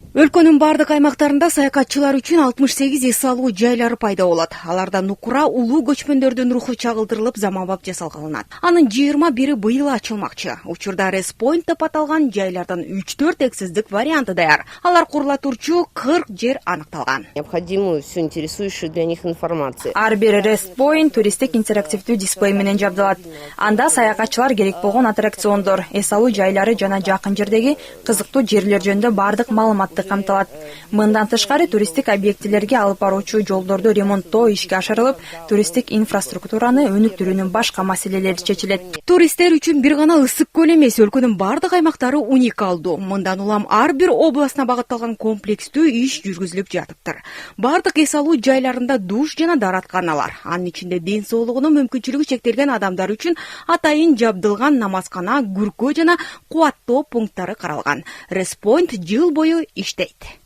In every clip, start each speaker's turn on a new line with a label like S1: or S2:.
S1: Өлкөнүн бардык аймактарында саякатчылар үчүн 68 эс алуу жайлары пайда болот. Аларда нукура улуу көчмөндөрдүн руху чагылдырылып, заманбап жасалганат. Анын 21 быйыл ачылмакчы. Учурда Респойнт деп аталган жайлардан 3-4 эксиздик варианты даяр. Алар курула турчу 40 жер аныкталган.
S2: Необходимую всю интересующую для них информацию.
S3: Ар бир Респойнт туристтик интерактивдүү дисплей менен жабдылат. Анда саякатчылар керек болгон аттракциондор, эс алуу жайлары жана жакын жердеги кызыктуу жерлер жөнүндө бардык маалыматты камтылат. Мындан тышкары туристтик объектилерге алып баруучу жолдорду ремонттоо ишке ашырылып, туристтик инфраструктураны өнүктүрүүнүн башка маселелери чечилет.
S1: Туристтер үчүн бир гана ысык көл эмес, өлкөнүн бардык аймактары уникалдуу. Мындан улам ар бир областына багытталган комплекстүү иш жүргүзүлүп жатыптыр. Бардык эс алуу жайларында душ жана дааратканалар, анын ичинде ден соолугунун мүмкүнчүлүгү чектелген адамдар үчүн атайын жабдылган намазкана, күркө жана кубаттоо пункттары каралган. Респойнт жыл бою иштейт.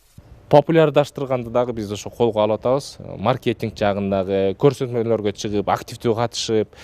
S4: Популярдаштырганды дагы биз ошо колго алып атабыз. Маркетинг жагындагы көрсөтмөлөргө чыгып, активдүү катышып,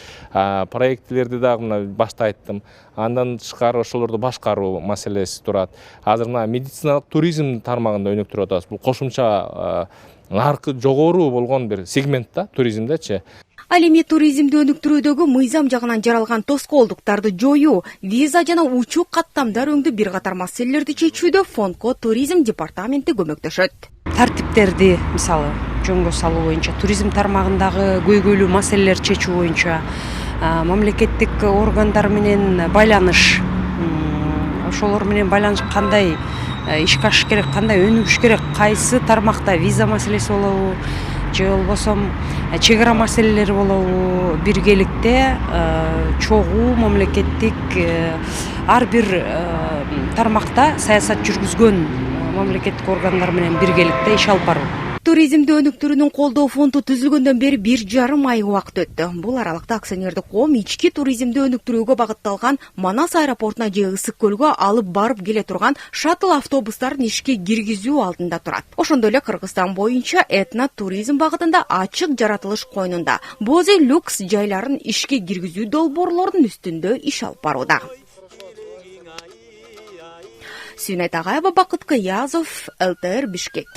S4: проектлерди дагы мына башта айттым. Андан тышкары ошолорду башкаруу маселеси турат. Азыр мына медициналык туризм тармагында өнүктүрүп атабыз. Бул кошумча наркы жогору болгон бир сегмент да туризмдечи.
S1: Ал эми туризмди өнүктүрүүдөгү мыйзам жагынан жаралган тоскоолдуктарды жоюу, виза жана учуу каттамдар өңдүү бир катар маселелерди чечүүдө Фондко туризм департаменти көмөктөшөт.
S5: Тартиптерди, мисалы, жөнгө салуу боюнча, туризм тармагындагы көйгөйлүү маселелерди чечүү боюнча, мамлекеттик органдар менен байланыш, ошолор менен байланыш кандай ишке ашыш керек, кандай өнүгүш керек, кайсы тармакта виза маселеси болобу, же болбосо чек ара маселелери болобу, биргеликте чогуу мамлекеттик ар бир тармакта саясат жүргүзгөн мамлекеттик органдар менен биргеликте иш алып баруу.
S1: Туризмди өнүктүрүүнүн колдоо фонду түзүлгөндөн бери 1,5 ай убакыт өттү. Бул аралыкта акционердик коом ички туризмди өнүктүрүүгө багытталган Манас аэропортуна же Ысык көлгө алып барып келе турган шаттл автобустарын ишке киргизүү алдында турат. Ошондой эле Кыргызстан боюнча этно туризм багытында ачык жаратылыш койнунда Бози люкс жайларын ишке киргизүү долбоорлорунун үстүндө иш алып барууда. Сүйнөт Агаева, Бакыт Кыязов, ЛТР Бишкек.